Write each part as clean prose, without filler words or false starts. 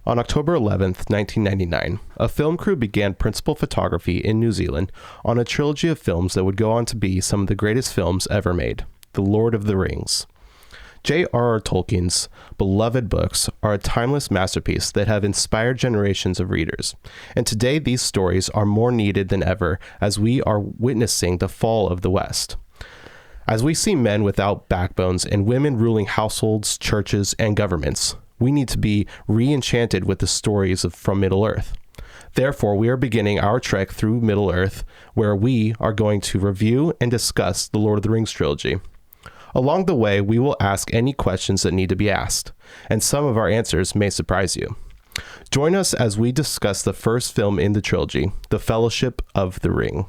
On October 11th, 1999, a film crew began principal photography in New Zealand on a trilogy of films that would go on to be some of the greatest films ever made, The Lord of the Rings. J.R.R. Tolkien's beloved books are a timeless masterpiece that have inspired generations of readers, and today these stories are more needed than ever as we are witnessing the fall of the West. As we see men without backbones and women ruling households, churches, and governments, we need to be re-enchanted with the stories from Middle-earth. Therefore, we are beginning our trek through Middle-earth, where we are going to review and discuss the Lord of the Rings trilogy. Along the way, we will ask any questions that need to be asked, and some of our answers may surprise you. Join us as we discuss the first film in the trilogy, The Fellowship of the Ring.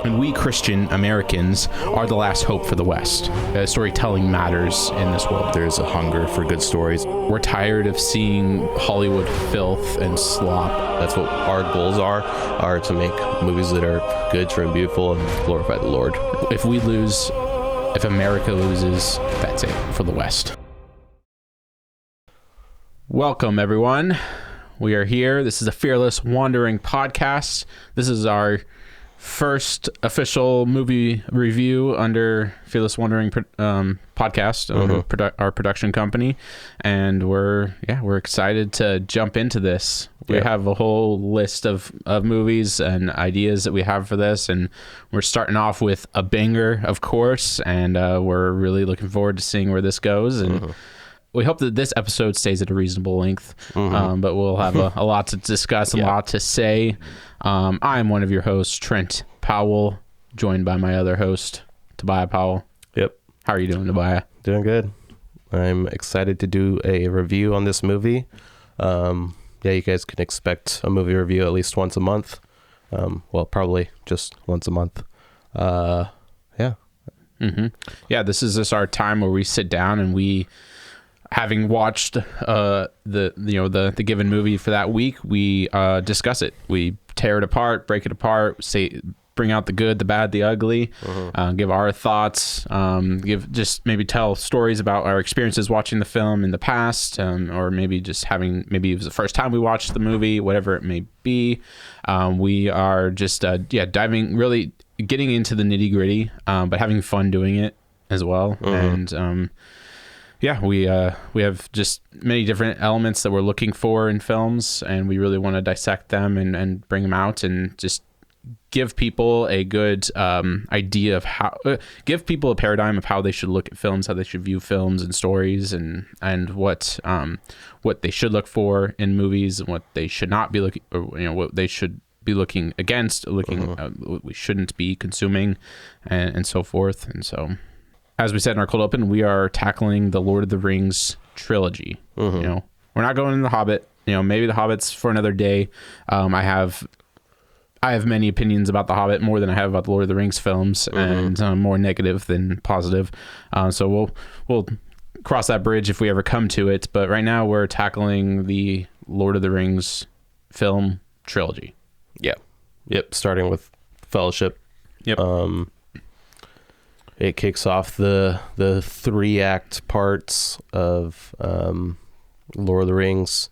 And we Christian Americans are the last hope for the West. Storytelling matters in this world. There's a hunger for good stories. We're tired of seeing Hollywood filth and slop. That's what our goals are to make movies that are good, true, and beautiful, and glorify the Lord. If we lose, if America loses, that's it for the West. Welcome, everyone. We are here. This is a Fearless Wandering podcast. This is our first official movie review under Fearless Wandering podcast, under our production company, and we're excited to jump into this. We have a whole list of movies and ideas that we have for this, and we're starting off with a banger, of course, and we're really looking forward to seeing where this goes. And we hope that this episode stays at a reasonable length, but we'll have a lot to discuss, a lot to say. I'm one of your hosts, Trent Powell, joined by my other host, Tobiah Powell. Yep. How are you doing, Tobiah? Doing good. I'm excited to do a review on this movie. You guys can expect a movie review at least once a month. Well, probably just once a month. Yeah, this is just our time where we sit down and we, having watched the given movie for that week, we discuss it. We tear it apart, break it apart, bring out the good, the bad, the ugly, give our thoughts, maybe tell stories about our experiences watching the film in the past, or maybe maybe it was the first time we watched the movie, whatever it may be. We are just diving, really getting into the nitty gritty, but having fun doing it as well. And we have just many different elements that we're looking for in films, and we really want to dissect them and bring them out and just give people a good idea of give people a paradigm of how they should look at films, how they should view films and stories, and what they should look for in movies and what they should not be looking, or what they should be looking against, what we shouldn't be consuming, and so forth. And so, as we said in our cold open, we are tackling the Lord of the Rings trilogy. We're not going into The Hobbit. Maybe The Hobbit's for another day. I have many opinions about The Hobbit, more than I have about the Lord of the Rings films, and more negative than positive. So we'll cross that bridge if we ever come to it. But right now we're tackling the Lord of the Rings film trilogy. Yep. Starting with Fellowship. Yep. It kicks off the 3-act parts of Lord of the Rings,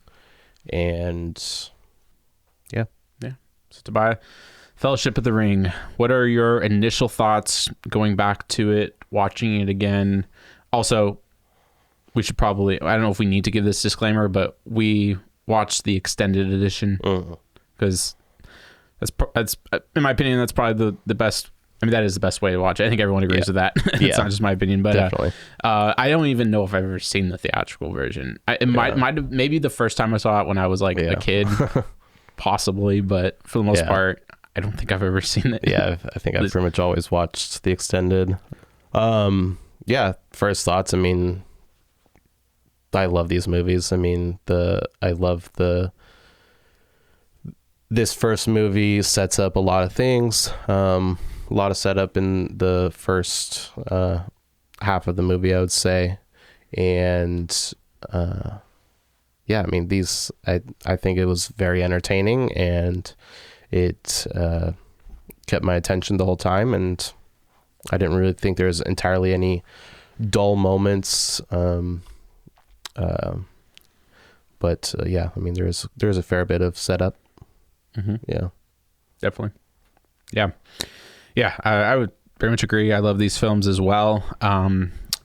and So Tobiah, Fellowship of the Ring, what are your initial thoughts going back to it, watching it again? Also, we should probably, I don't know if we need to give this disclaimer, but we watched the extended edition because that's in my opinion, that's probably the best. I mean, that is the best way to watch it. I think everyone agrees with that. It's not just my opinion, but definitely. I don't even know if I've ever seen the theatrical version. It might have, maybe the first time I saw it when I was like a kid. Possibly, but for the most part, I don't think I've ever seen it. I think I've pretty much always watched the extended. First thoughts. I mean, I love these movies. I mean, this first movie sets up a lot of things. A lot of setup in the first half of the movie, I would say, and I mean, I think it was very entertaining, and it kept my attention the whole time, and I didn't really think there was entirely any dull moments. But yeah, I mean, there's a fair bit of setup. Yeah, Definitely. Yeah, I would very much agree. I love these films as well.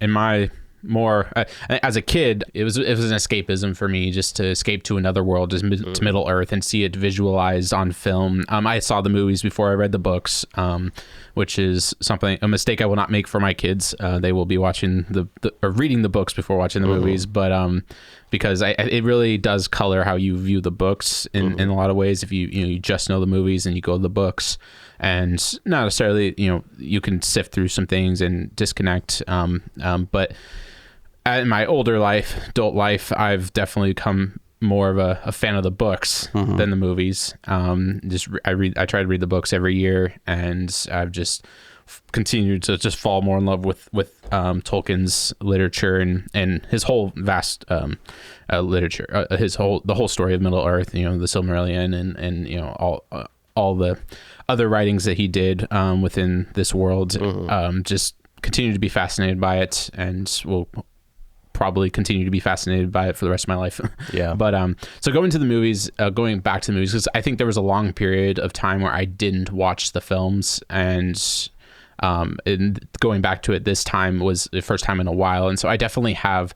In my more as a kid, it was an escapism for me, just to escape to another world, just to Middle Earth, and see it visualized on film. I saw the movies before I read the books, which is a mistake I will not make for my kids. They will be watching or reading the books before watching the movies, but because it really does color how you view the books in a lot of ways. If you just know the movies and you go to the books, and not necessarily you can sift through some things and disconnect, but in my older life, adult life, I've definitely become more of a fan of the books than the movies. I try to read the books every year, and I've just continued to just fall more in love with Tolkien's literature and his whole vast literature, the whole story of Middle Earth, the Silmarillion, and all the other writings that he did within this world. Just continue to be fascinated by it, and will probably continue to be fascinated by it for the rest of my life. Yeah. But so going back to the movies, because I think there was a long period of time where I didn't watch the films, and going back to it this time was the first time in a while, and so I definitely have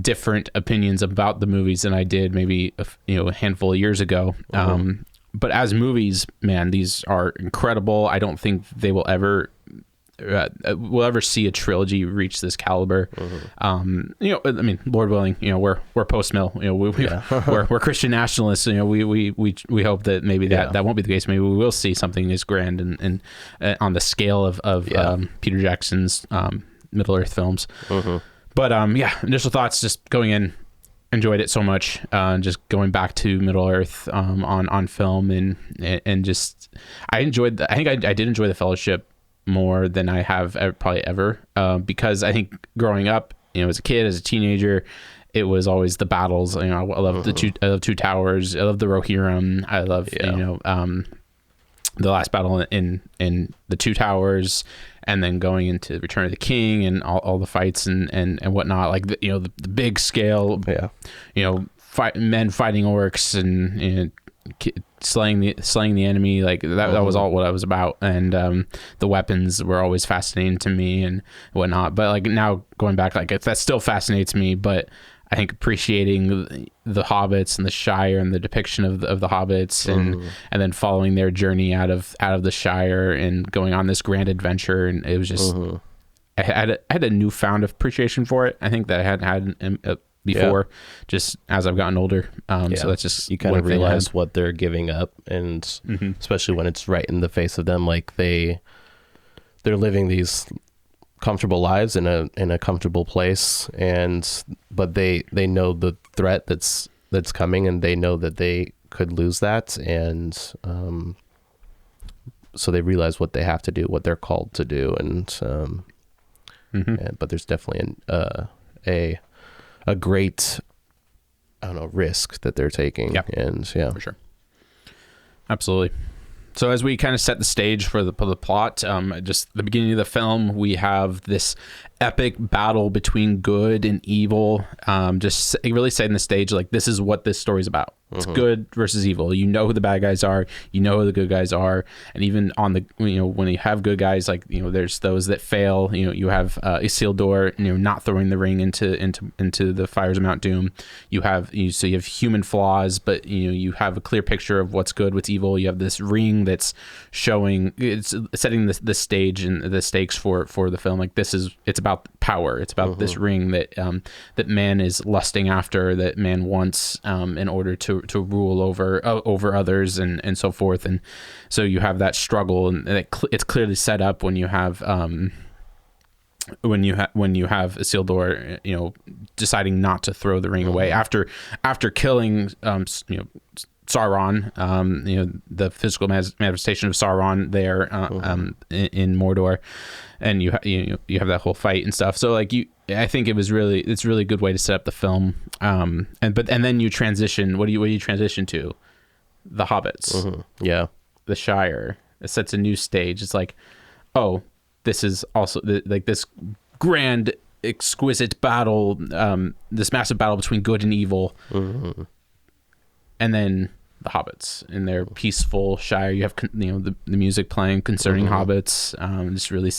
different opinions about the movies than I did maybe a handful of years ago. But as movies, man, these are incredible. I don't think they will ever see a trilogy reach this caliber. I mean, Lord willing, we're post-mill, we're Christian nationalists. We hope that maybe that won't be the case. Maybe we will see something as grand and on the scale of Peter Jackson's Middle Earth films. But initial thoughts, just going in, enjoyed it so much. Just going back to Middle Earth on film, and just I think I did enjoy The Fellowship more than I have probably ever, because I think growing up, as a kid, as a teenager, it was always the battles. I love I love Two Towers. I love the Rohirrim. I love the last battle in the Two Towers, and then going into Return of the King and all the fights and whatnot, like the big scale, men fighting orcs and slaying the enemy, like that was all what I was about. And the weapons were always fascinating to me and whatnot. But like now going back, like that still fascinates me, but I think appreciating the hobbits and the Shire and the depiction of the hobbits and then following their journey out of the Shire and going on this grand adventure, and it was just I had a newfound appreciation for it. I think that I hadn't had before, just as I've gotten older. So that's just, you kind of realize what they're giving up, and especially when it's right in the face of them, like they're living these comfortable lives in a comfortable place, but they know the threat that's coming, and they know that they could lose that, and so they realize what they have to do, what they're called to do, and but there's definitely a great, I don't know, risk that they're taking. And for sure, absolutely. So as we kind of set the stage for the plot, just the beginning of the film, we have this epic battle between good and evil, just really setting the stage, like this is what this story's about. It's good versus evil. You know who the bad guys are, you know who the good guys are, and even on the when you have good guys, like there's those that fail. You have Isildur, not throwing the ring into the fires of Mount Doom. You have human flaws, but you have a clear picture of what's good, what's evil. You have this ring that's showing, it's setting the stage and the stakes for the film. Like it's about power. It's about this ring that man is lusting after, that man wants in order to rule over others and so forth. And so you have that struggle, and it's clearly set up when you have Isildur, deciding not to throw the ring away after killing Sauron, the physical manifestation of Sauron there in Mordor, and you have that whole fight and stuff. So like I think it's really a good way to set up the film. And then you transition. What do you transition to? The hobbits. Yeah. The Shire. It sets a new stage. It's like, oh, this is also like this grand exquisite battle, this massive battle between good and evil, and then the hobbits in their peaceful shire. You have the music playing concerning hobbits, just really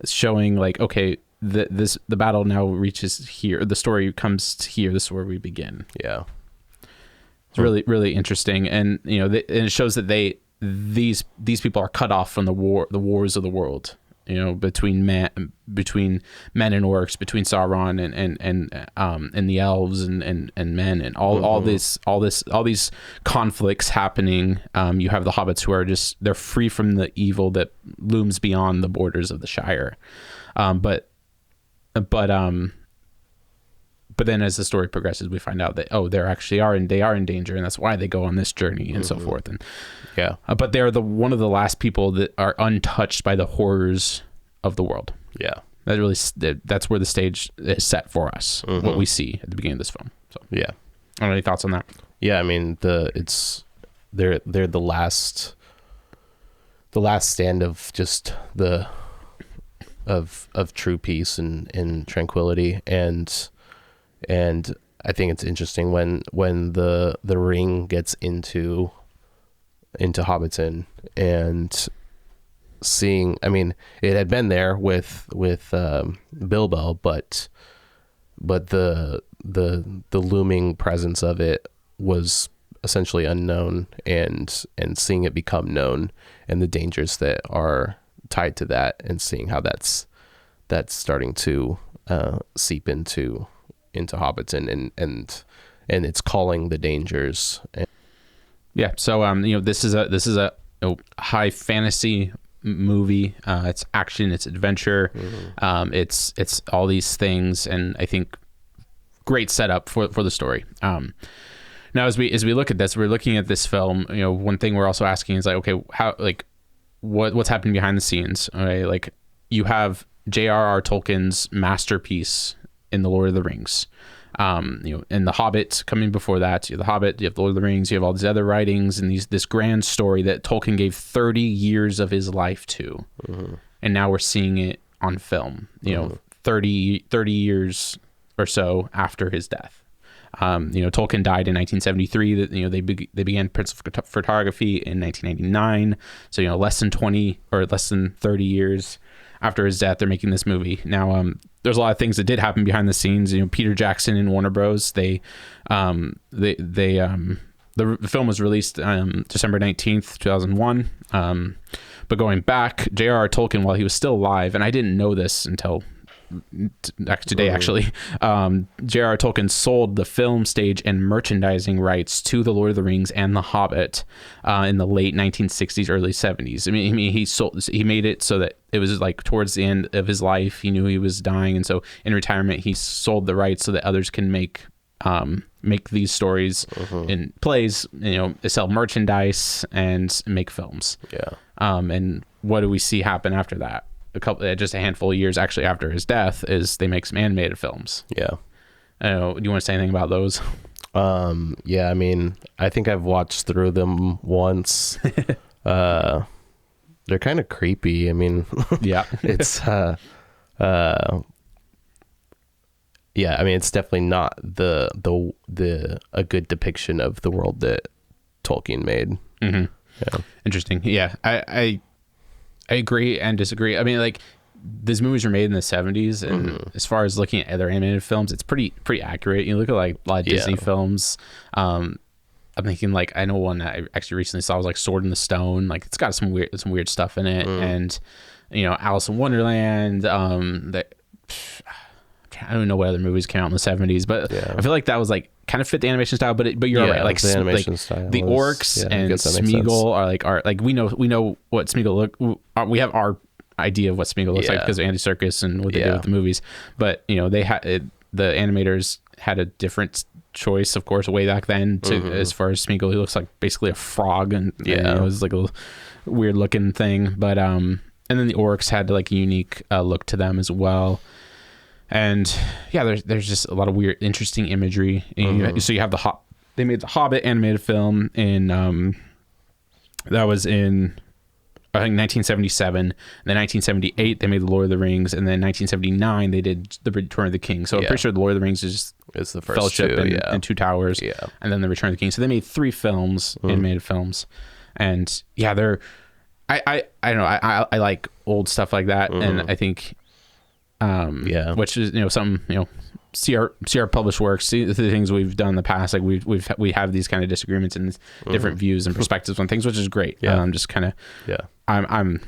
showing like, okay, the battle now reaches here, the story comes to here, this is where we begin. It's really, really interesting. And and it shows that these people are cut off from the wars of the world, between men and orcs, between Sauron and the elves and men, and all these conflicts happening. You have the hobbits who are they're free from the evil that looms beyond the borders of the Shire. But then as the story progresses, we find out that they are in danger, and that's why they go on this journey and so forth. And but they're one of the last people that are untouched by the horrors of the world. That's where the stage is set for us. What we see at the beginning of this film. So any thoughts on that? I mean, they're the last stand of just of true peace and tranquility, and I think it's interesting when the ring gets into Hobbiton, and seeing, I mean, it had been there with Bilbo, but the looming presence of it was essentially unknown, and seeing it become known, and the dangers that are tied to that, and seeing how that's starting to seep into Hobbiton, and it's calling the dangers. So this is a high fantasy movie. It's action, it's adventure, it's all these things, and I think great setup for the story. Now as we look at this, we're looking at this film. One thing we're also asking is like, okay, how, like, what's happening behind the scenes? Okay, like, you have J.R.R. Tolkien's masterpiece in The Lord of the Rings, and The Hobbit coming before that. You have The Hobbit, you have The Lord of the Rings, you have all these other writings, and this grand story that Tolkien gave 30 years of his life to, and now we're seeing it on film. 30 years or so after his death. Tolkien died in 1973. They began principal photography in 1999. So less than 30 years after his death, they're making this movie. Now, there's a lot of things that did happen behind the scenes. Peter Jackson and Warner Bros. The film was released December 19th, 2001. But going back, J.R.R. Tolkien, while he was still alive, and I didn't know this until today actually, J.R.R. Tolkien sold the film, stage, and merchandising rights to The Lord of the Rings and The Hobbit in the late 1960s, early 70s. I mean, he made it so that it was like towards the end of his life. He knew he was dying, and so in retirement he sold the rights so that others can make these stories in plays, sell merchandise and make films. And what do we see happen after that? Just a handful of years actually after his death, is they make some animated films. Do you want to say anything about those? I mean, I think I've watched through them once. They're kind of creepy. I mean, it's I mean, it's definitely not the a good depiction of the world that Tolkien made. Interesting. I agree and disagree. I mean, like, these movies were made in the 70s, and as far as looking at other animated films, it's pretty accurate. You look at like a lot of Disney films. I'm thinking, like, I know one that I actually recently saw was like Sword in the Stone. Like, it's got some weird stuff in it, and Alice in Wonderland. I don't know what other movies came out in the 70s, but I feel like that was like kind of fit the animation style. But you're right, like the animation style, the orcs and Smeagol are like we know what Smeagol we have our idea of what Smeagol looks like because of Andy Serkis and what they did with the movies. But they had the animators had a different choice, of course, way back then. As far as Smeagol, he looks like basically a frog, and it was like a weird looking thing. But and then the orcs had like a unique look to them as well. And there's just a lot of weird, interesting imagery. So you have they made the Hobbit animated film in that was in I think 1977, and then 1978 they made the Lord of the Rings, and then 1979 they did the Return of the King. So I'm pretty sure the Lord of the Rings is just it's the first Fellowship two, and Two Towers, and then the Return of the King. So they made 3 films, animated films, and they're I don't know, I like old stuff like that, and I think which is some CR published works, see the things we've done in the past, like we have these kind of disagreements and different views and perspectives on things, which is great. Just kind of I'm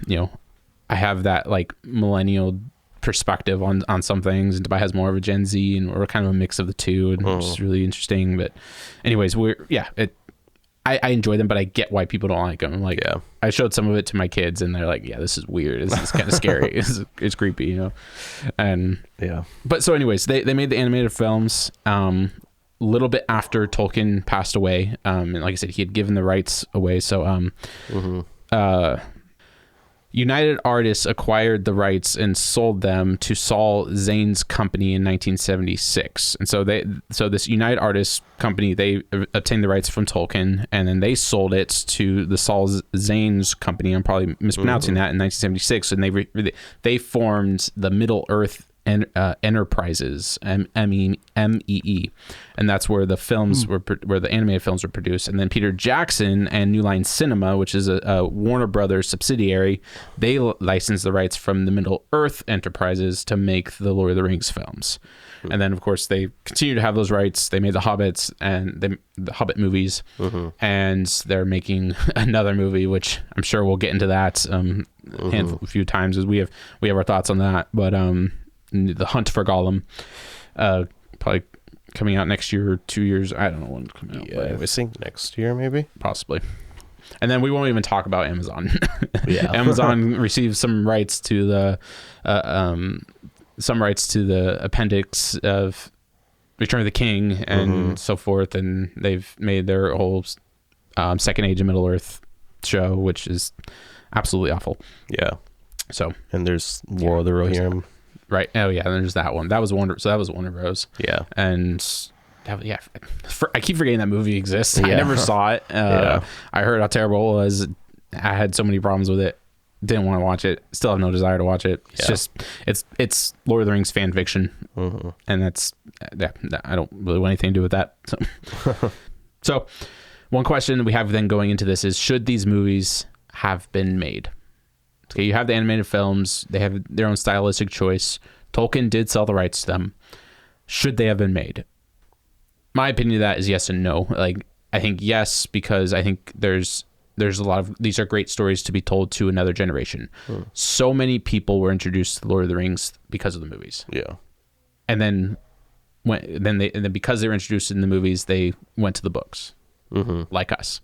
I have that like millennial perspective on some things, and Tobiah has more of a Gen Z, and we're kind of a mix of the two, and it's really interesting. But anyways, I enjoy them, but I get why people don't like them. I'm like, I showed some of it to my kids, and they're like, this is weird. This is kind of scary. It's creepy, And But so, anyways, they made the animated films a little bit after Tolkien passed away. And like I said, he had given the rights away. So United Artists acquired the rights and sold them to Saul Zane's company in 1976. And so this United Artists company, they obtained the rights from Tolkien, and then they sold it to the Saul Zane's company. I'm probably mispronouncing that, in 1976. And they formed the Middle Earth Enterprises, MEE, and that's where the films where the animated films were produced. And then Peter Jackson and New Line Cinema, which is a Warner Brothers subsidiary, they licensed the rights from the Middle Earth Enterprises to make the Lord of the Rings films. And then of course they continue to have those rights. They made the Hobbits and the Hobbit movies, and they're making another movie, which I'm sure we'll get into that a few times, as we have our thoughts on that. But The Hunt for Gollum, probably coming out next year or 2 years. I don't know when it's coming out. I think next year, maybe. Possibly. And then we won't even talk about Amazon. Amazon received some rights to the appendix of Return of the King and so forth, and they've made their whole Second Age of Middle Earth show, which is absolutely awful. So, and there's War of the Rohirrim. Right. Oh yeah. And there's that one. That was Warner Bros. And I keep forgetting that movie exists. I never saw it. I heard how terrible it was. I had so many problems with it. Didn't want to watch it. Still have no desire to watch it. It's just it's Lord of the Rings fan fiction, and that's I don't really want anything to do with that. So one question we have then going into this is, should these movies have been made? Okay, you have the animated films. They have their own stylistic choice. Tolkien did sell the rights to them. Should they have been made? My opinion of that is yes and no. Like, I think yes, because I think there's a lot of, these are great stories to be told to another generation. So many people were introduced to Lord of the Rings because of the movies. And then because they were introduced in the movies, they went to the books, like us.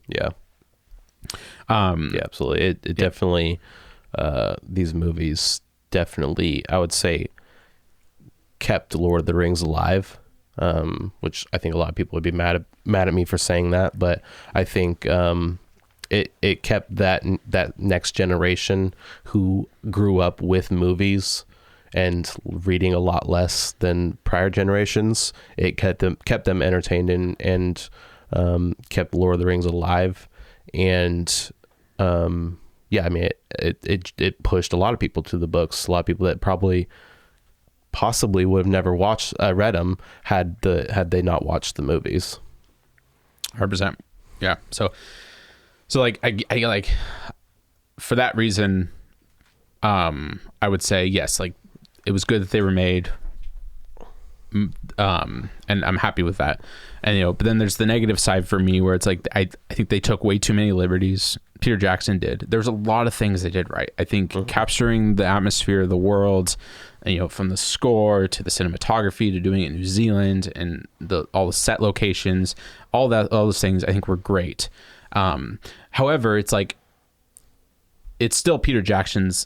Absolutely. It definitely. These movies definitely, I would say, kept Lord of the Rings alive, which I think a lot of people would be mad at me for saying that, but I think it kept that next generation who grew up with movies and reading a lot less than prior generations. It kept them entertained and kept Lord of the Rings alive, and I mean, it pushed a lot of people to the books. A lot of people that possibly would have never read them had they not watched the movies. 100%. Yeah. So like I like, for that reason, I would say yes. Like, it was good that they were made, and I'm happy with that. And but then there's the negative side for me, where it's like I think they took way too many liberties. Peter Jackson did. There's a lot of things they did right. I think capturing the atmosphere of the world, from the score to the cinematography to doing it in New Zealand and all the set locations, all those things, I think were great. However, it's like, it's still Peter Jackson's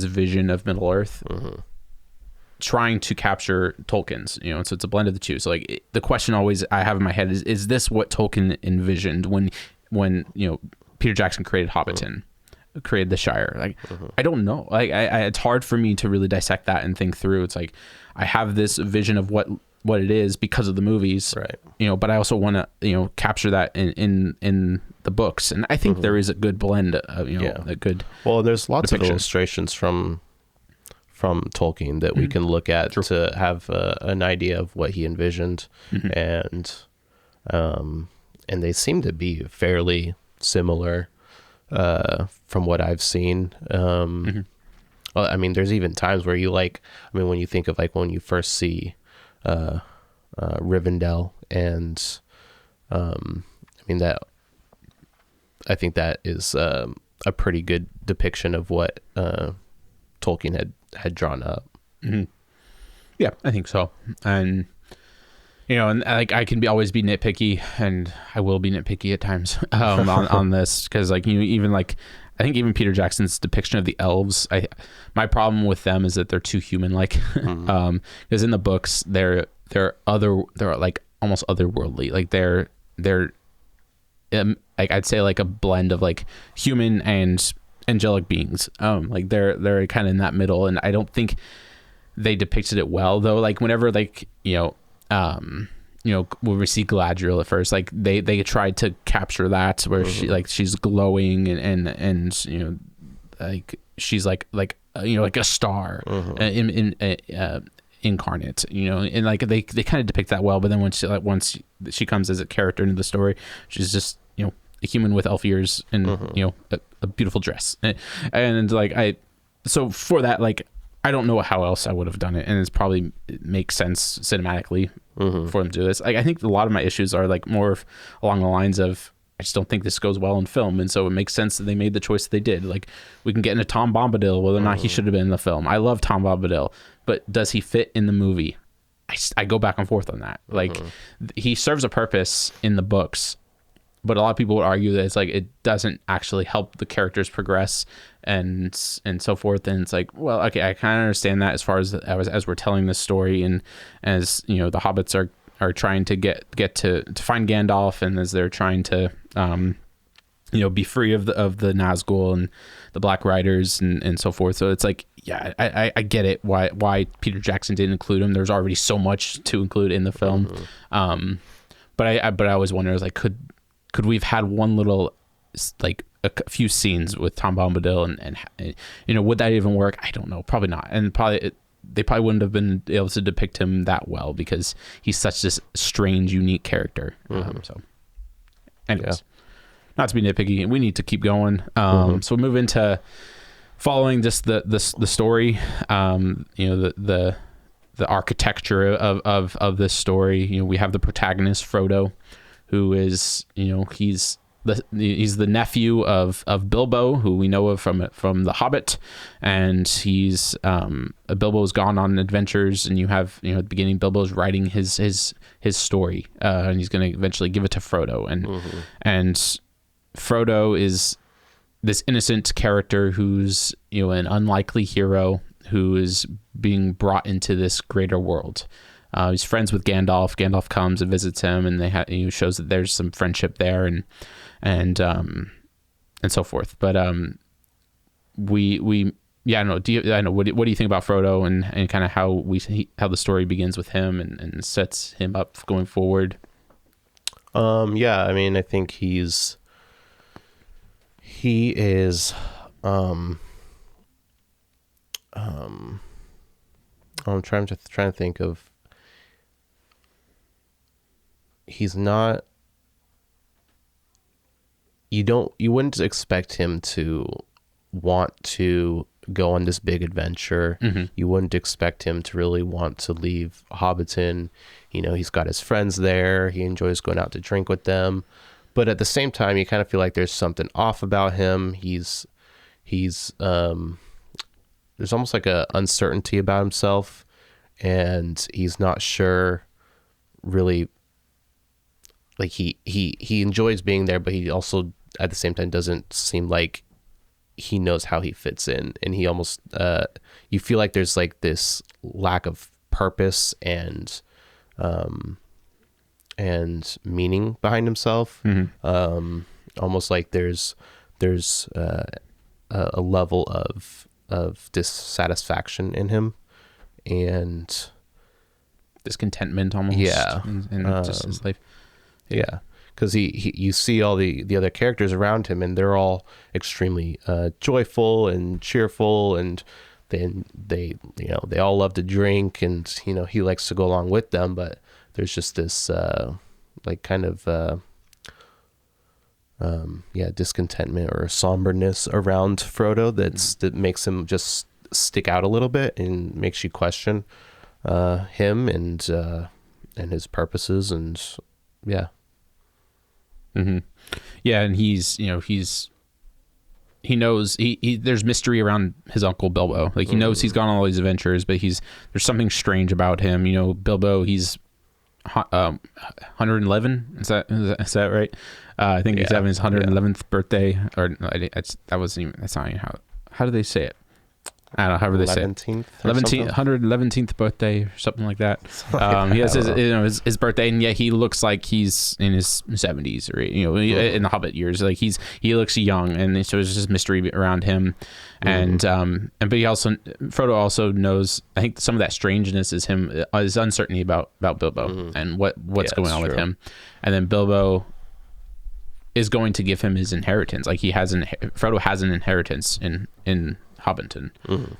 vision of Middle Earth, trying to capture Tolkien's, so it's a blend of the two. So like, the question always I have in my head is this what Tolkien envisioned when Peter Jackson created Hobbiton, created the Shire? Like, I don't know. Like, it's hard for me to really dissect that and think through. It's like, I have this vision of what what it is because of the movies, Right. But I also want to capture that in the books, and I think there is a good blend of a good. Well, there's lots of depiction. illustrations from Tolkien that we can look at to have an idea of what he envisioned, and they seem to be fairly similar from what I've seen. Well, I mean, there's even times where when you think of when you first see Rivendell, and I think that is a pretty good depiction of what Tolkien had drawn up. Yeah, I think so. And and I can always be nitpicky, and I will be nitpicky at times on this, because I think even Peter Jackson's depiction of the elves, my problem with them is that they're too human-like. Because in the books they're almost otherworldly. They're I'd say a blend of human and angelic beings. They're kind of in that middle, and I don't think they depicted it well, though. Whenever when we see Galadriel at first, they tried to capture that, where she's glowing and she's like a star incarnate, and they kind of depict that well. But then once she comes as a character into the story, she's just a human with elf ears and a beautiful dress, and so for that, I don't know how else I would have done it, and it makes sense cinematically for them to do this. I think a lot of my issues are more along the lines of, I just don't think this goes well in film, and so it makes sense that they made the choice that they did. We can get into Tom Bombadil, whether or not he should have been in the film. I love Tom Bombadil, but does he fit in the movie? I go back and forth on that. He serves a purpose in the books, but a lot of people would argue that it doesn't actually help the characters progress and so forth. And it's well, okay, I kind of understand that as we're telling this story, and as the hobbits are trying to get to find Gandalf, and as they're trying to be free of the Nazgul and the Black Riders and so forth. So it's yeah, I get it why Peter Jackson didn't include him. There's already so much to include in the film. But I always wonder, could we've had one little a few scenes with Tom Bombadil, and would that even work? I don't know, probably not. And they probably wouldn't have been able to depict him that well, because he's such this strange, unique character. So anyways, not to be nitpicky, we need to keep going. So we move into following just the story, the architecture of this story. We have the protagonist, Frodo, who is, he's the nephew of Bilbo, who we know of from The Hobbit, and he's Bilbo's gone on adventures, and you have at the beginning Bilbo's writing his story, and he's going to eventually give it to Frodo, and Frodo is this innocent character who's an unlikely hero who is being brought into this greater world. He's friends with Gandalf. Gandalf comes and visits him, and shows that there's some friendship there, and so forth. But I don't know. What do you think about Frodo and kind of how the story begins with him and sets him up going forward? Yeah, I mean, I think he is I'm trying to think of. He's not. You wouldn't expect him to want to go on this big adventure. You wouldn't expect him to really want to leave Hobbiton. He's got his friends there. He enjoys going out to drink with them. But at the same time, you kind of feel like there's something off about him. He's there's almost like a uncertainty about himself, and he's not sure really. He enjoys being there, but he also at the same time doesn't seem like he knows how he fits in, and he almost you feel like there's this lack of purpose and meaning behind himself. Almost like there's a level of dissatisfaction in him, and discontentment almost. Yeah. in just his life. Yeah, because you see all the other characters around him, and they're all extremely joyful and cheerful, and then they all love to drink, and he likes to go along with them, but there's just this discontentment or somberness around Frodo that makes him just stick out a little bit and makes you question him and his purposes, and yeah. Mm-hmm. Yeah, and he knows there's mystery around his uncle Bilbo. Like he knows he's gone on all these adventures, but there's something strange about him. Bilbo, he's 111. Is that right? I think he's having his 111th birthday, or no, that's not even how do they say it? I don't know, however they say it. 111th birthday, or something like that. He has his birthday, and yet he looks like he's in his 70s, or in the Hobbit years. Like he looks young, and so there's just mystery around him. And but Frodo also knows. I think some of that strangeness is his uncertainty about Bilbo and what's going on with him. And then Bilbo is going to give him his inheritance. Like Frodo has an inheritance in Hobbiton,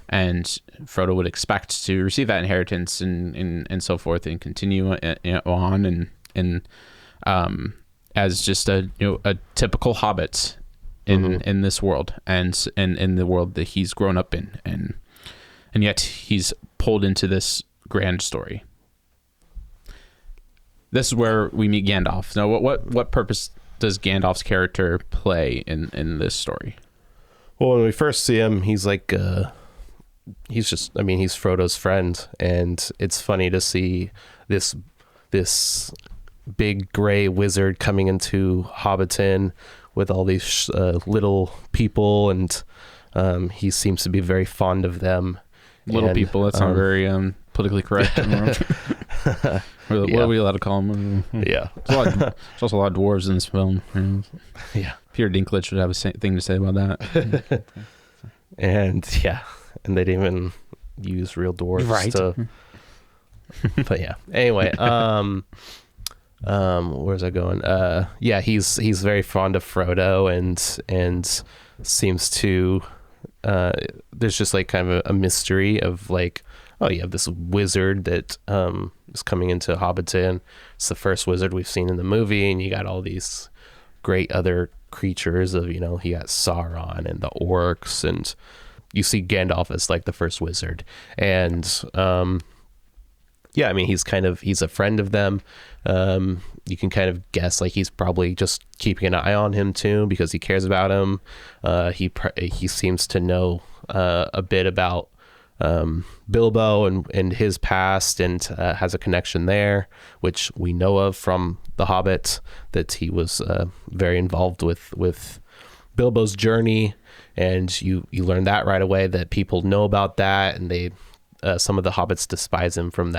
and Frodo would expect to receive that inheritance and so forth, and continue on and as just a typical hobbit in this world, and in the world that he's grown up in, and yet he's pulled into this grand story. This is where we meet Gandalf. Now, what purpose does Gandalf's character play in this story? Well, when we first see him, he's like, he's Frodo's friend, and it's funny to see this big gray wizard coming into Hobbiton with all these little people, and he seems to be very fond of them. Little people, that's not very politically correct. What are we allowed to call them? Yeah. There's also a lot of dwarves in this film. Yeah. Peter Dinklage would have a thing to say about that. And they didn't even use real dwarves, right? But yeah. Anyway, where's I going? He's very fond of Frodo, and seems to. There's just like kind of a mystery of like, oh, you have this wizard that is coming into Hobbiton. It's the first wizard we've seen in the movie, and you got all these great other creatures of, you got Sauron and the orcs, and you see Gandalf as like the first wizard. And he's a friend of them. You can kind of guess like he's probably just keeping an eye on him too, because he cares about him. He seems to know a bit about Bilbo and his past, and has a connection there, which we know of from The Hobbit, that he was very involved with Bilbo's journey, and you learn that right away, that people know about that, and they some of the hobbits despise him for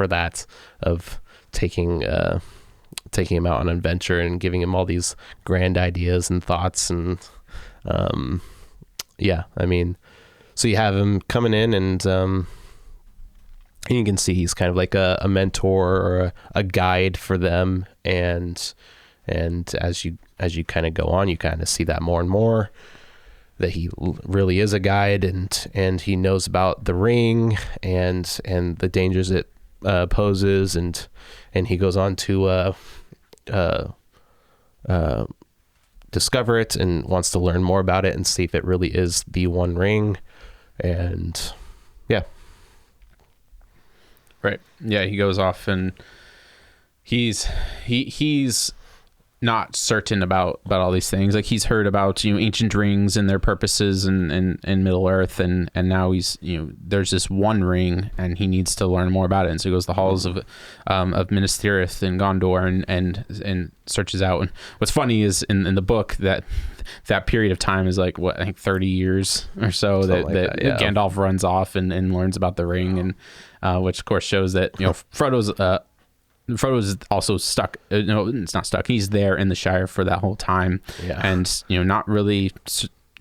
that of taking him out on an adventure and giving him all these grand ideas and thoughts, and so you have him coming in, and you can see he's kind of like a mentor or a guide for them, and as you kind of go on, you kind of see that more and more, that he really is a guide, and he knows about the ring and the dangers it poses, and he goes on to discover it, and wants to learn more about it and see if it really is the One Ring. And right, he goes off, and he's not certain about all these things. Like, he's heard about ancient rings and their purposes in Middle Earth, and now he's there's this one ring, and he needs to learn more about it. And so he goes to the halls of Minas Tirith and Gondor, and searches out. And what's funny is in the book that period of time is like, what, I think 30 years or so that Gandalf runs off and learns about the ring, and which of course shows that Frodo's also stuck. No, it's not stuck. He's there in the Shire for that whole time, and not really,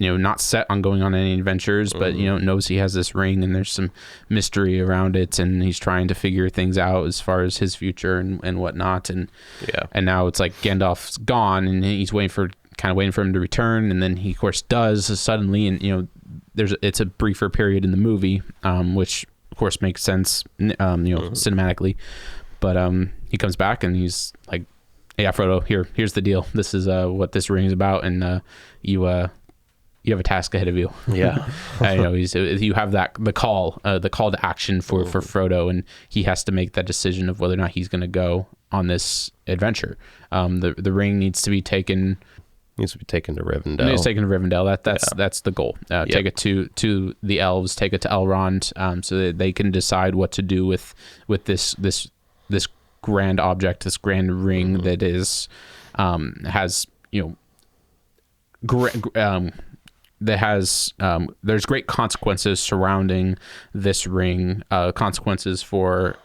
not set on going on any adventures, but knows he has this ring and there's some mystery around it, and he's trying to figure things out as far as his future and whatnot. And now it's like Gandalf's gone, and he's waiting for him to return, and then he of course does suddenly, and it's a briefer period in the movie, which of course makes sense, cinematically. But he comes back and he's like, "Yeah, Frodo, here's the deal. This is what this ring is about, and you have a task ahead of you." Yeah. You have the call to action for Frodo, and he has to make that decision of whether or not he's going to go on this adventure. The ring needs to be taken. Needs to be taken to Rivendell. Needs to be taken to Rivendell. That's the goal. Take it to the elves. Take it to Elrond, so that they can decide what to do with this grand object, this grand ring that is has that has there's great consequences surrounding this ring, consequences for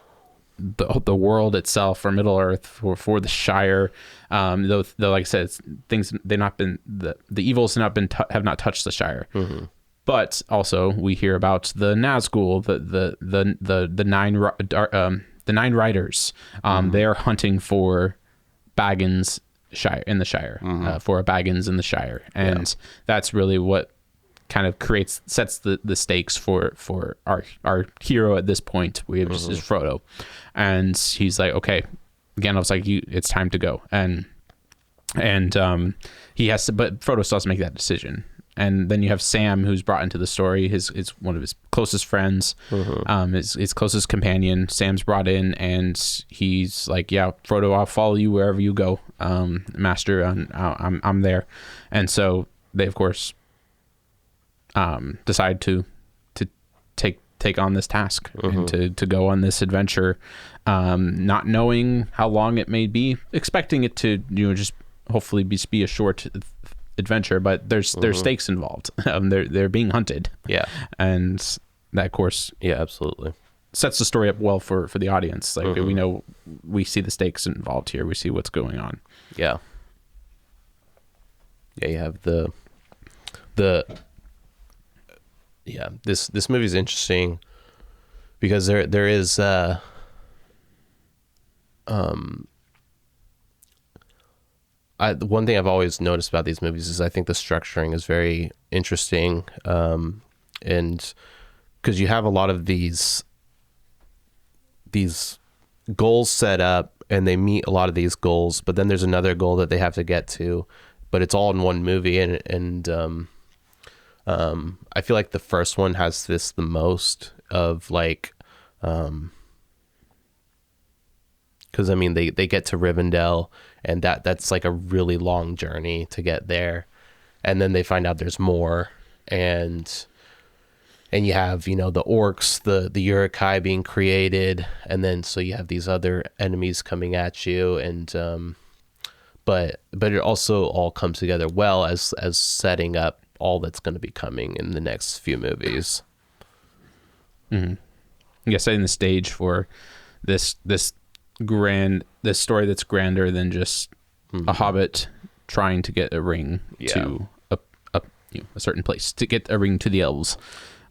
the world itself, for Middle Earth, for the Shire. Though like I said, things they've not been the evils have not touched the Shire. But also we hear about the Nazgul, the nine riders. They are hunting for Baggins in the Shire, for a Baggins in the Shire, and that's really what kind of sets the stakes for our hero at this point, which is Frodo. And he's like, okay, Gandalf's like, it's time to go, and he has to, but Frodo still has to make that decision. And then you have Sam, who's brought into the story. Is one of his closest friends, his closest companion. Sam's brought in, and he's like, "Yeah, Frodo, I'll follow you wherever you go, Master. I'm there." And so they, of course, decide to take on this task and to go on this adventure, not knowing how long it may be, expecting it to just hopefully be a short adventure, but there's stakes involved. They're being hunted, and that, of course, absolutely sets the story up well for the audience. Like we see the stakes involved here, we see what's going on. You have this movie is interesting because there is one thing I've always noticed about these movies is I think the structuring is very interesting, and because you have a lot of these goals set up and they meet a lot of these goals, but then there's another goal that they have to get to, but it's all in one movie, and I feel like the first one has this the most of like, because I mean they get to Rivendell, and that's like a really long journey to get there, and then they find out there's more, and you have the orcs, the Uruk-hai being created, and then so you have these other enemies coming at you, and but it also all comes together well as setting up all that's going to be coming in the next few movies. Setting the stage for this story that's grander than just a hobbit trying to get a ring to a certain place, to get a ring to the elves.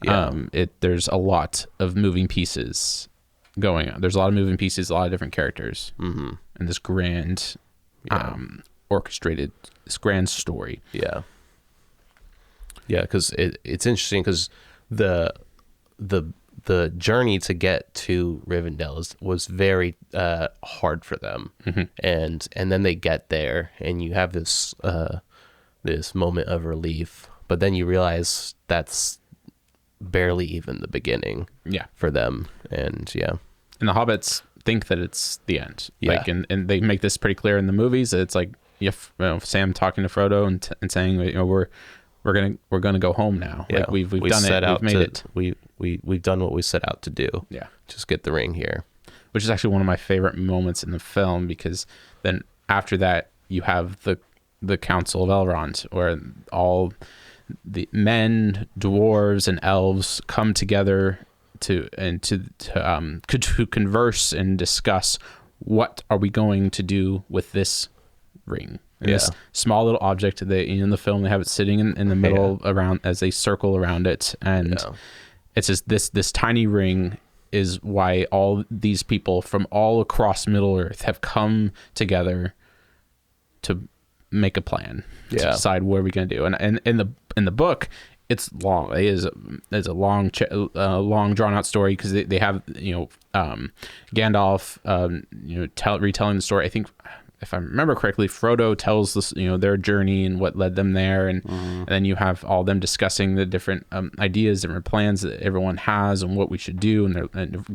There's a lot of moving pieces going on. There's a lot of moving pieces, a lot of different characters, and this grand orchestrated, this grand story. Because it's interesting because the journey to get to Rivendell was very hard for them, and then they get there, and you have this moment of relief, but then you realize that's barely even the beginning for them, and the hobbits think that it's the end, and they make this pretty clear in the movies. It's like Sam talking to Frodo and saying we're gonna go home now. Like we've done it. We've made it. We've done what we set out to do. Just get the ring here. Which is actually one of my favorite moments in the film, because then after that you have the Council of Elrond, where all the men, dwarves, and elves come together to converse and discuss what are we going to do with this ring. And this small little object, they in the film they have it sitting in the middle around as they circle around it, and it's just this tiny ring is why all these people from all across Middle Earth have come together to make a plan to decide what are we going to do. And in the book, it's long. It is a long drawn out story, because they have Gandalf retelling the story. I think, if I remember correctly, Frodo tells this, their journey and what led them there, and then you have all them discussing the different ideas, different plans that everyone has and what we should do, and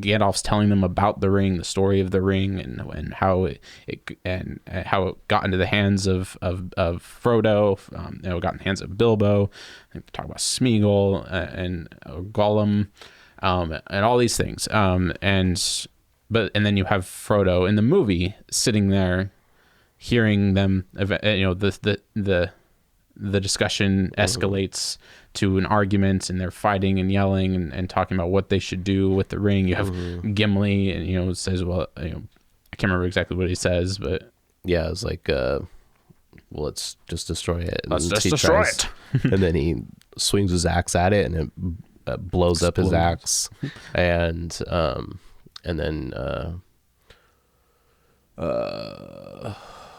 Gandalf's telling them about the ring, the story of the ring, and how how it got into the hands of Frodo, it got in the hands of Bilbo. I think we talk about Smeagol and Gollum, and all these things, and then you have Frodo in the movie sitting there, hearing them, the discussion escalates to an argument, and they're fighting and yelling and talking about what they should do with the ring. You have Gimli, and says, well, I can't remember exactly what he says, but it's like, well, let's just destroy it. Let's just destroy it. And then he swings his axe at it, and it blows up his axe, and then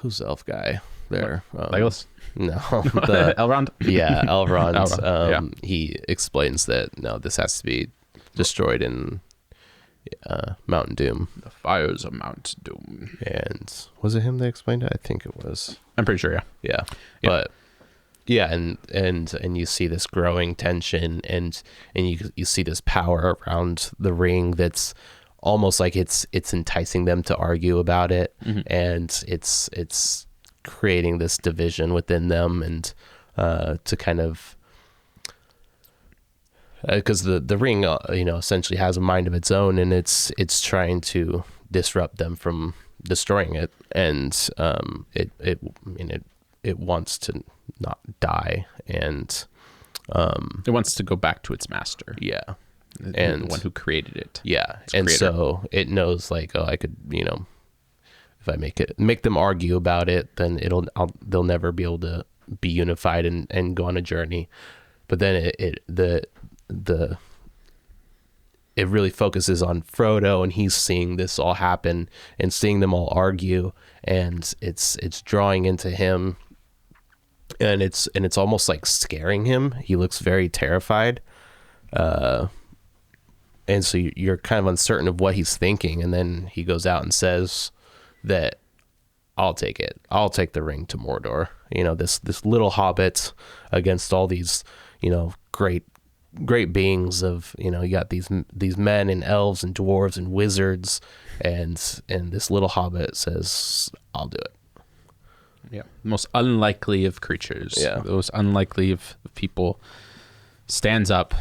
who's the elf guy there? Legolas? No, Elrond. Yeah, Elrond. Elrond. He explains that no, this has to be destroyed in Mount Doom. The fires of Mount Doom. And was it him that explained it? I think it was. I'm pretty sure. Yeah. But yeah, and you see this growing tension, and you see this power around the ring that's almost like it's enticing them to argue about it, and it's creating this division within them, and to kind of because the ring essentially has a mind of its own, and it's trying to disrupt them from destroying it, and it wants to not die, and it wants to go back to its master. And the one who created it. And so it knows, like, oh, I could, if I make them argue about it, then they'll never be able to be unified and go on a journey. But then it really focuses on Frodo, and he's seeing this all happen and seeing them all argue, and it's drawing into him, and it's almost like scaring him. He looks very terrified. And so you're kind of uncertain of what he's thinking. And then he goes out and says that I'll take it. I'll take the ring to Mordor. This little hobbit against all these, great beings of, you got these men and elves and dwarves and wizards. And this little hobbit says, I'll do it. Yeah. The most unlikely of creatures. Yeah. The most unlikely of people stands up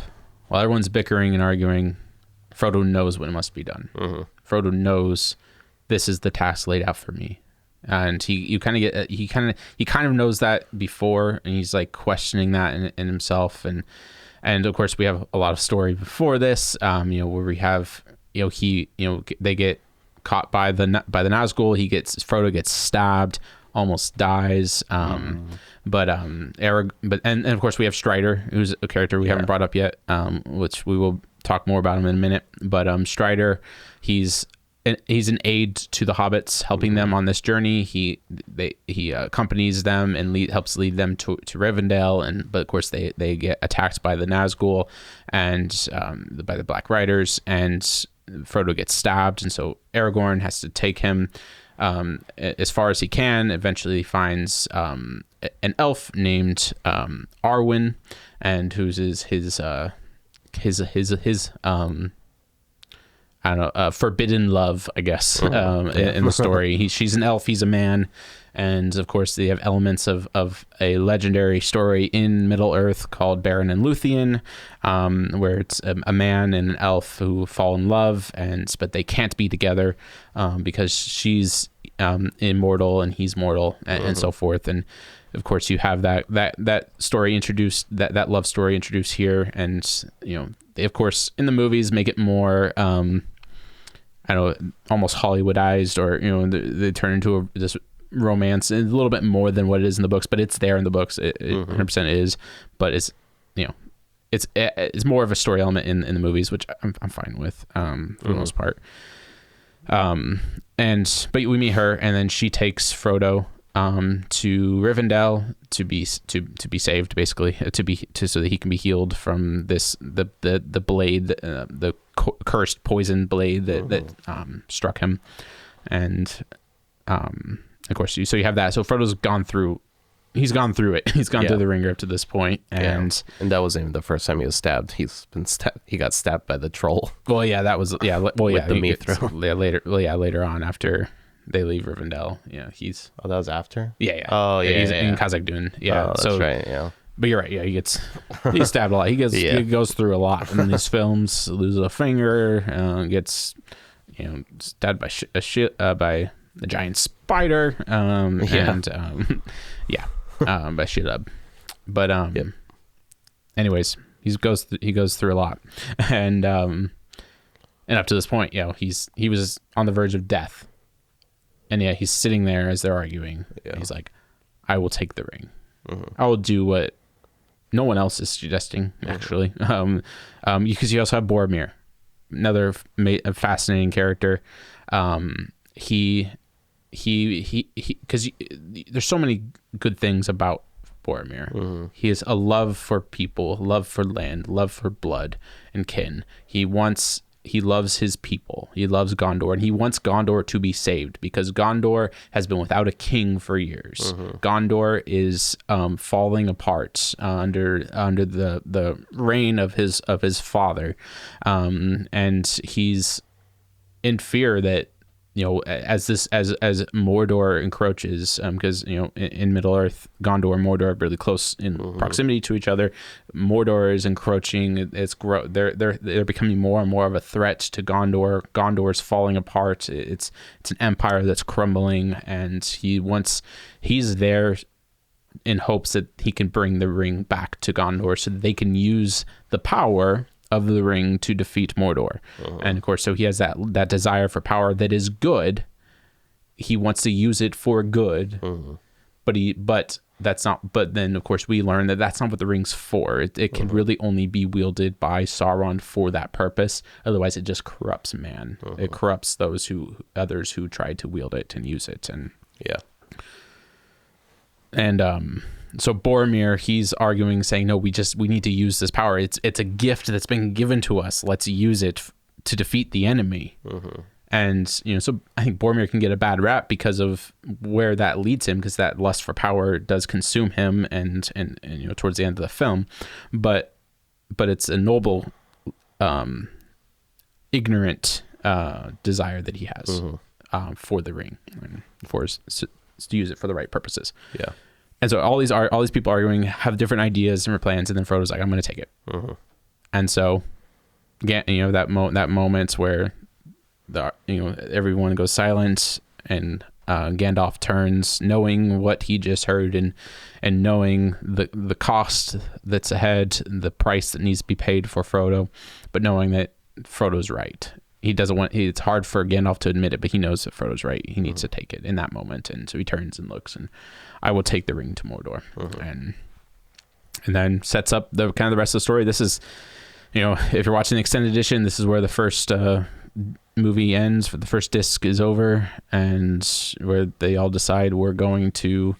while everyone's bickering and arguing. Frodo knows what must be done. Frodo knows this is the task laid out for me, and he kind of knows that before, and he's like questioning that in himself, and of course we have a lot of story before this, where we have they get caught by the Nazgul. Frodo gets stabbed, almost dies, but of course we have Strider, who's a character we haven't brought up yet, which we will talk more about him in a minute. But Strider, he's an aide to the hobbits, helping them on this journey. He accompanies them and helps lead them to Rivendell, but of course they get attacked by the Nazgul and by the Black Riders, and Frodo gets stabbed, and so Aragorn has to take him as far as he can. Eventually finds an elf named Arwen, and who's his I don't know, forbidden love, I guess, in the story. She's an elf, he's a man, and of course they have elements of a legendary story in Middle Earth called Beren and Luthien, where it's a man and an elf who fall in love, but they can't be together because she's immortal and he's mortal, and so forth. And of course you have that story introduced, that love story introduced here, and they of course in the movies make it more I don't know, almost Hollywoodized, or they turn into this romance, and a little bit more than what it is in the books, but it's there in the books. It 100% is, but it's, you know, it's more of a story element in the movies, which I'm fine with for the most part. But we meet her, and then she takes Frodo to Rivendell to be saved, basically, so that he can be healed from the blade, the cursed poison blade that struck him, and of course so you have that. So Frodo's gone through. He's gone through it. He's gone through the ringer up to this point, and that wasn't even the first time he was stabbed. He's been stabbed. He got stabbed by the troll. Well, yeah, that was with the mithril. Later on, after they leave Rivendell, he's. Oh, that was after. Yeah. Oh, yeah. He's in Khazad-dûn. Yeah, oh, that's right. Yeah. But you're right. Yeah, he's stabbed a lot. He goes through a lot in these films. Loses a finger. Gets stabbed by the giant spider. By Shelob. But anyways, he goes through a lot, and up to this point, he was on the verge of death, and he's sitting there as they're arguing. Yeah. He's like, I will take the ring. I will do what no one else is suggesting, actually. Because you also have Boromir, another fascinating character. Because there's so many good things about Boromir. He has a love for people, love for land, love for blood and kin. He loves his people. He loves Gondor, and he wants Gondor to be saved, because Gondor has been without a king for years. Gondor is falling apart under the reign of his father, and he's in fear that, as Mordor encroaches, because in Middle Earth, Gondor and Mordor are really close in proximity to each other. Mordor is encroaching. They're becoming more and more of a threat to Gondor. Gondor's falling apart. It's an empire that's crumbling, and he's there in hopes that he can bring the ring back to Gondor so that they can use the power of the ring to defeat Mordor. And of course, so he has that desire for power that is good. He wants to use it for good, but that's not. But then, of course, we learn that that's not what the ring's for. It can really only be wielded by Sauron for that purpose. Otherwise, it just corrupts man. It corrupts others who tried to wield it and use it. And so Boromir, he's arguing, saying, no, we need to use this power. It's a gift that's been given to us. Let's use it to defeat the enemy. And, so I think Boromir can get a bad rap because of where that leads him, because that lust for power does consume him and towards the end of the film. But it's a noble, ignorant desire that he has for the ring, and to use it for the right purposes. Yeah. And so all these people arguing have different ideas and plans, and then Frodo's like, I'm going to take it. And so, again, that moment where everyone goes silent, and Gandalf turns, knowing what he just heard, and knowing the cost that's ahead, the price that needs to be paid for Frodo, but knowing that Frodo's right. He doesn't want. It's hard for Gandalf to admit it, but he knows that Frodo's right. He needs to take it in that moment, and so he turns and looks, and I will take the ring to Mordor, and then sets up the rest of the story. This is, if you're watching the extended edition, this is where the first movie ends. For the first disc is over, and where they all decide we're going to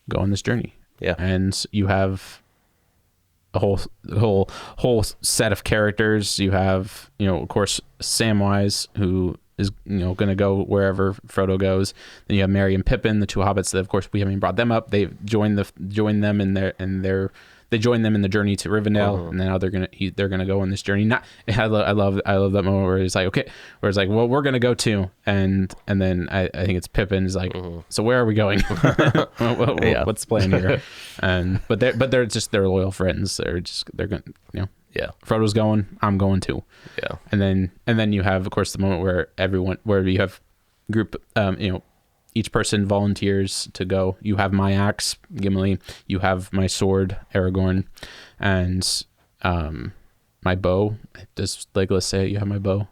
go on this journey. Yeah, and you have a whole set of characters. You have, of course, Samwise, who is, going to go wherever Frodo goes. Then you have Merry and Pippin, the two hobbits that, of course, we haven't even brought them up. They've joined them in the journey to Rivendell, and now they're gonna go on this journey. I love that moment where it's like, okay, where it's like, well, we're gonna go too, and then I think it's Pippin is like, so where are we going? What's the plan here? But they're loyal friends. They're gonna, Frodo's going, I'm going too. Yeah. And then you have, of course, the moment where you have group, each person volunteers to go. You have my axe, Gimli. You have my sword, Aragorn, and my bow. Does Legolas say you have my bow?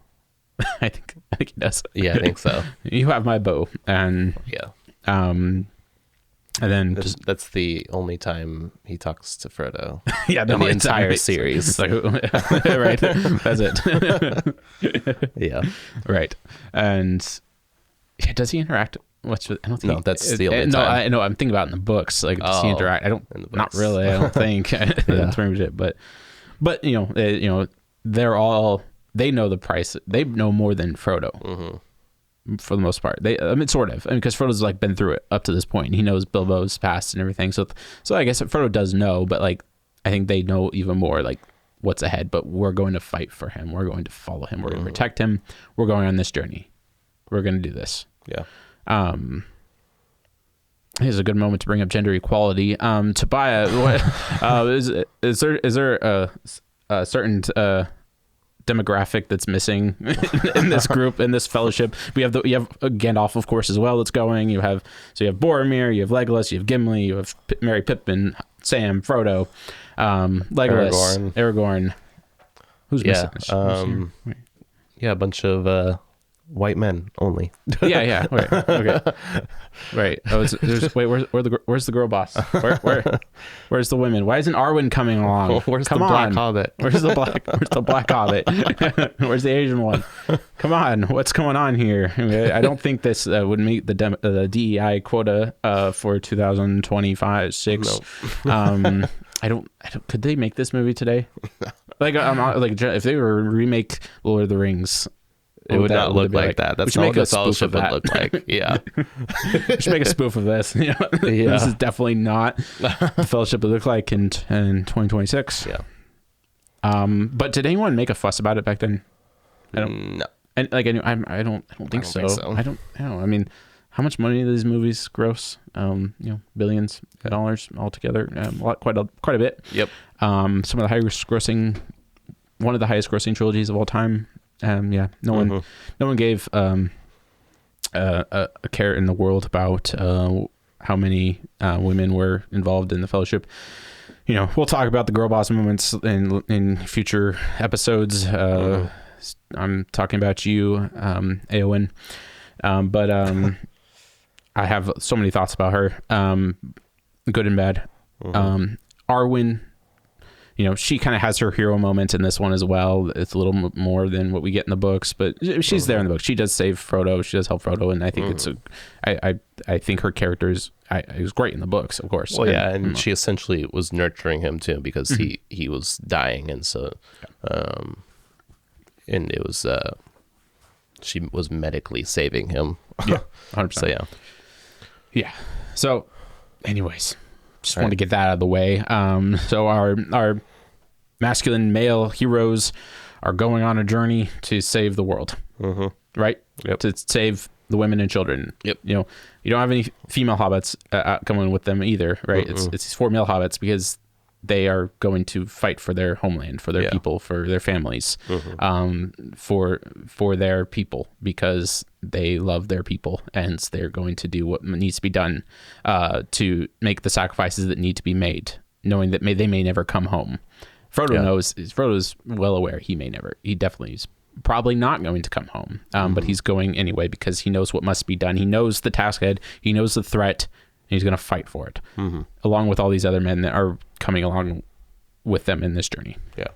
I think he does. Yeah, I think so. You have my bow, and And then That's the only time he talks to Frodo. yeah, in the entire series. Like, right, that's it. Yeah. Right, and yeah, does he interact? I don't think. No, that's the only no, time. I know. I'm thinking about in the books. Like, does he interact? I don't. in the Not books. really. I don't think. That's pretty much it. But they know the price. They know more than Frodo. For the most part, sort of. Because Frodo's like been through it up to this point. He knows Bilbo's past and everything. So I guess Frodo does know, but like, I think they know even more like what's ahead. But we're going to fight for him. We're going to follow him. We're going to protect him. We're going on this journey. We're going to do this. Yeah. Here's a good moment to bring up gender equality. Tobiah, is there a certain demographic that's missing in this group, in this fellowship? You have Gandalf, of course, as well. That's going. You have Boromir, you have Legolas, you have Gimli, you have Merry Pippin, Sam, Frodo, Legolas, Aragorn. Who's missing? Yeah, a bunch of white men only. yeah. Right. Okay. Right. Where's the girl boss? Where's the women? Why isn't Arwen coming along? Where's the Black Hobbit? Where's the Black Hobbit? Where's the Asian one? Come on, what's going on here? I don't think this would meet the DEI quota for 2025-6. No. I don't. Could they make this movie today? Like if they were to remake Lord of the Rings. It would not look like that. That's not what the fellowship would look like. Yeah. We should make a spoof of this. Yeah. This is definitely not the fellowship would look like in 2026. Yeah. But did anyone make a fuss about it back then? I don't. No. And like I don't think so. I don't know. I mean, how much money do these movies gross? Billions of dollars altogether. Quite a bit. Yep. Some of the highest grossing, one of the highest grossing trilogies of all time. No one gave a care in the world about how many women were involved in the fellowship. We'll talk about the girl boss moments in future episodes. I'm talking about you, Eowyn, but I have so many thoughts about her, good and bad. Arwen, she kind of has her hero moment in this one as well. It's a little more than what we get in the books, but she's there in the book. She does save Frodo. She does help Frodo, and I think I think her character is great in the books, of course. Well, and she essentially was nurturing him too because he was dying, and so, and it was she was medically saving him. Yeah, 100%. So yeah. So, anyways. Just want to get that out of the way. So our masculine male heroes are going on a journey to save the world, right? Yep. To save the women and children. Yep. You don't have any female hobbits coming with them either, right? It's these 4 male hobbits because they are going to fight for their homeland, for their people, for their families, for their people, because they love their people, and they're going to do what needs to be done to make the sacrifices that need to be made, knowing that they may never come home. Frodo knows. Frodo's well aware he definitely is probably not going to come home, but he's going anyway because he knows what must be done. He knows the task ahead. He knows the threat. And he's going to fight for it, along with all these other men that are coming along with them in this journey. Yeah.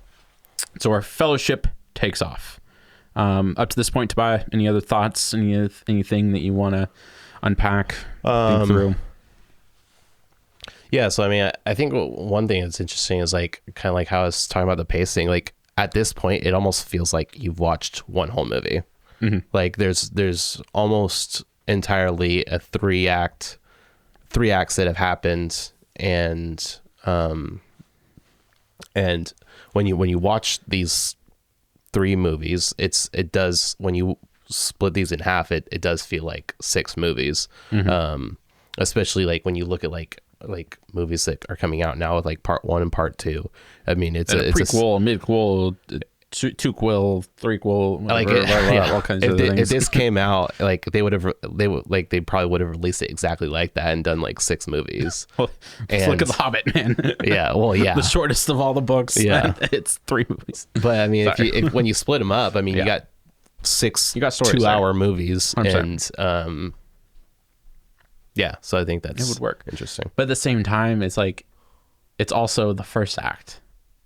So our fellowship takes off. Up to this point, Tobiah, any other thoughts? Anything that you want to unpack, think through? Yeah. So I mean, I think one thing that's interesting is like kind of like how I was talking about the pacing. Like at this point, it almost feels like you've watched one whole movie. Like there's almost entirely a three acts that have happened, and when you watch these 3 movies, it does, when you split these in half, it does feel like 6 movies. Especially like when you look at like movies that are coming out now with like part 1 and part 2. I mean, it's a prequel, mid-quel, 2-quel, 3-quel, all kinds of things. If this came out, like they probably would have released it exactly like that and done like 6 movies. Well, just look at The Hobbit, man. Yeah, well, yeah, the shortest of all the books. Yeah, it's 3 movies. But I mean, when you split them up, I mean, you got 6 2-hour movies, 100%. and Yeah, so I think it would work. Interesting. But at the same time, it's like, it's also the first act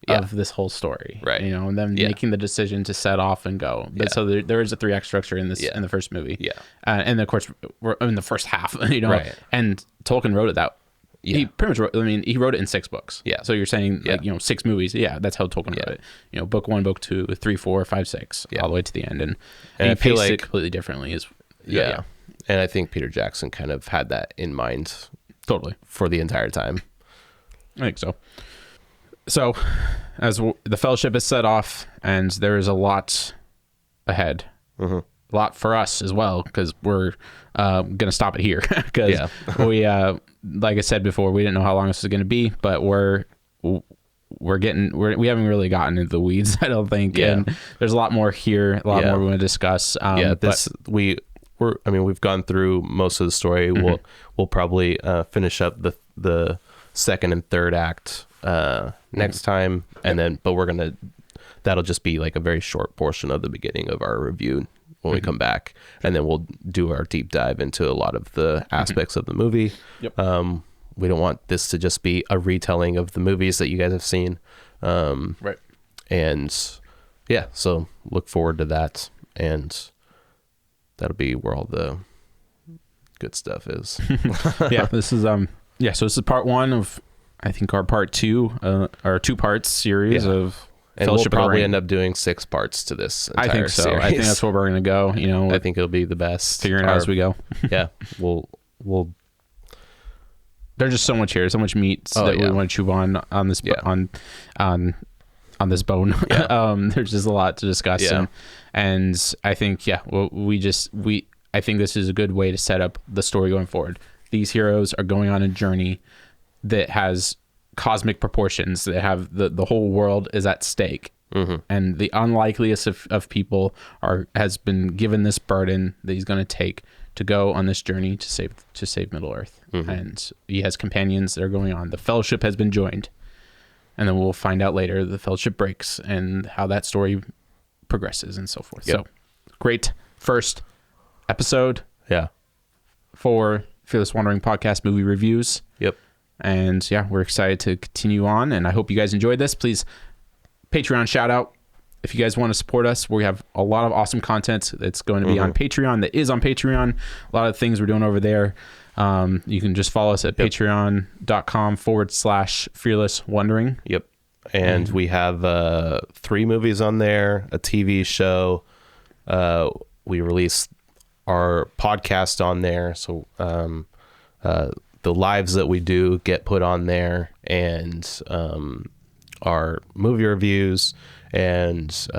of this whole story, right? And them making the decision to set off and go. But so there is a 3-act structure in this in the first movie, and of course we're in the first half, right? And Tolkien wrote it that. He pretty much wrote. He wrote it in 6 books. Yeah. So you're saying 6 movies. Yeah, that's how Tolkien wrote it. Book 1, book 2, 3, 4, 5, 6, all the way to the end, and he paced it completely differently. And I think Peter Jackson kind of had that in mind, totally, for the entire time. I think so. So, as the Fellowship is set off, and there is a lot ahead. A lot for us as well, because we're gonna stop it here, because we like I said before, we didn't know how long this was gonna be, but we haven't really gotten into the weeds, I don't think, and there's a lot more here, a lot more we want to discuss. We've gone through most of the story. We'll probably finish up the second and third act next time, and but that'll just be like a very short portion of the beginning of our review when we come back, and then we'll do our deep dive into a lot of the aspects of the movie. We don't want this to just be a retelling of the movies that you guys have seen, right? And so look forward to that, and that'll be where all the good stuff is. This is so this is part 1 of, I think, our part 2, our 2-part series of and Fellowship. We'll probably end up doing 6 parts to this entire I think so. series. I think that's where we're gonna go. I think it'll be the best. Figuring it out as we go. We'll. There's just so much here, so much meat that we want to chew on this on this bone. There's just a lot to discuss, and I think I think this is a good way to set up the story going forward. These heroes are going on a journey that has cosmic proportions, that have the whole world is at stake, and the unlikeliest of people has been given this burden that he's going to take to go on this journey to save Middle Earth. And he has companions that are going on. The Fellowship has been joined, and then we'll find out later the Fellowship breaks and how that story progresses and so forth. So great first episode for Fearless Wandering Podcast movie reviews. And we're excited to continue on, and I hope you guys enjoyed this. Please, Patreon shout out. If you guys want to support us, we have a lot of awesome content that's going to be on Patreon, that is on Patreon. A lot of things we're doing over there. You can just follow us at patreon.com/Fearless Wandering. And we have 3 movies on there, a TV show. We release our podcast on there. So the lives that we do get put on there, and our movie reviews, and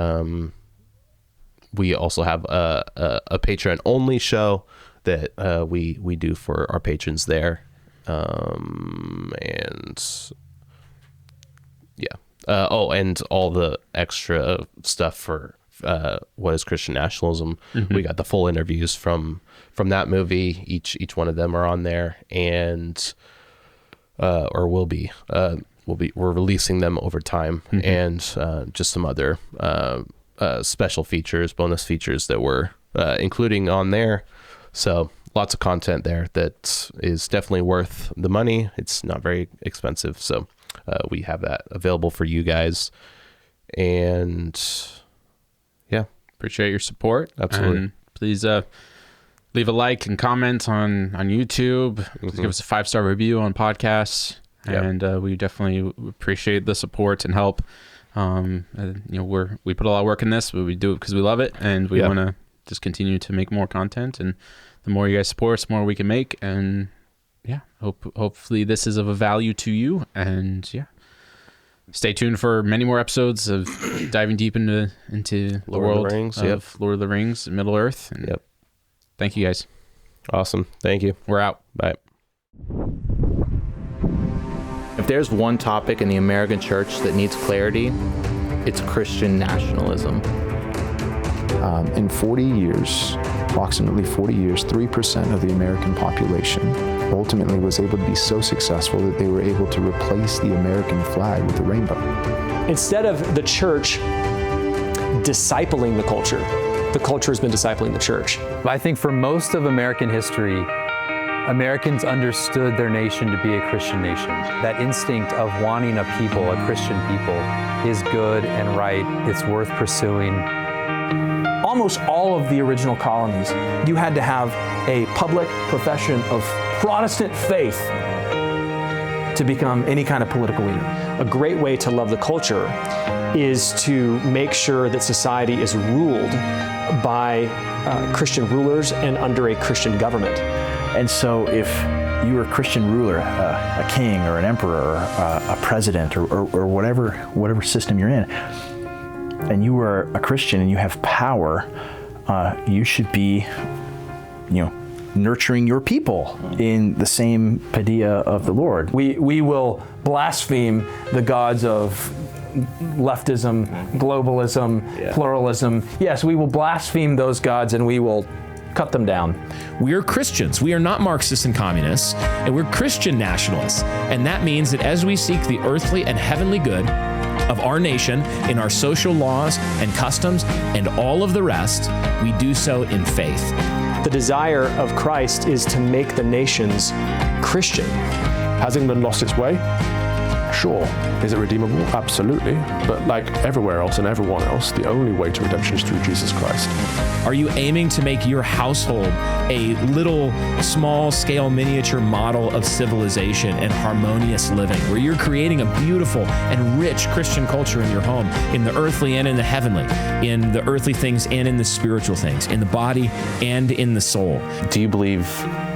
we also have a Patreon only show that we do for our patrons there, and all the extra stuff for what is Christian nationalism. We got the full interviews from that movie. Each one of them are on there, and we're releasing them over time, and just some other special features, bonus features that we're including on there. So lots of content there that is definitely worth the money. It's not very expensive, so we have that available for you guys. And appreciate your support. Absolutely. And please leave a like and comment on YouTube. Give us a 5-star review on podcasts. And we definitely appreciate the support and help. We put a lot of work in this, but we do it because we love it, and we want to just continue to make more content. And the more you guys support us, the more we can make. And hopefully this is of a value to you. And stay tuned for many more episodes of diving deep into the world of Lord of the Rings, Middle Earth. And thank you guys. Awesome. Thank you. We're out. Bye. If there's one topic in the American church that needs clarity, it's Christian nationalism. In 40 years, approximately 40 years, 3% of the American population ultimately was able to be so successful that they were able to replace the American flag with a rainbow. Instead of the church discipling the culture has been discipling the church. I think for most of American history, Americans understood their nation to be a Christian nation. That instinct of wanting a people, a Christian people, is good and right. It's worth pursuing. Almost all of the original colonies, you had to have a public profession of Protestant faith to become any kind of political leader. A great way to love the culture is to make sure that society is ruled by Christian rulers and under a Christian government. And so if you were a Christian ruler, a king or an emperor, a president, or whatever system you're in, and you were a Christian and you have power, you should be, nurturing your people in the same idea of the Lord. We will blaspheme the gods of leftism, globalism, pluralism. Yes, we will blaspheme those gods and we will cut them down. We are Christians. We are not Marxists and communists, and we're Christian nationalists. And that means that as we seek the earthly and heavenly good of our nation in our social laws and customs and all of the rest, we do so in faith. The desire of Christ is to make the nations Christian. Has England lost its way? Sure. Is it redeemable? Absolutely. But like everywhere else and everyone else, the only way to redemption is through Jesus Christ. Are you aiming to make your household a little small-scale miniature model of civilization and harmonious living, where you're creating a beautiful and rich Christian culture in your home, in the earthly and in the heavenly, in the earthly things and in the spiritual things, in the body and in the soul? Do you believe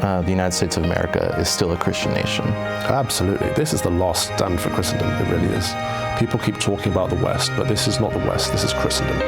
the United States of America is still a Christian nation? Absolutely. This is the last stand for Christendom. It really is. People keep talking about the West, but this is not the West. This is Christendom.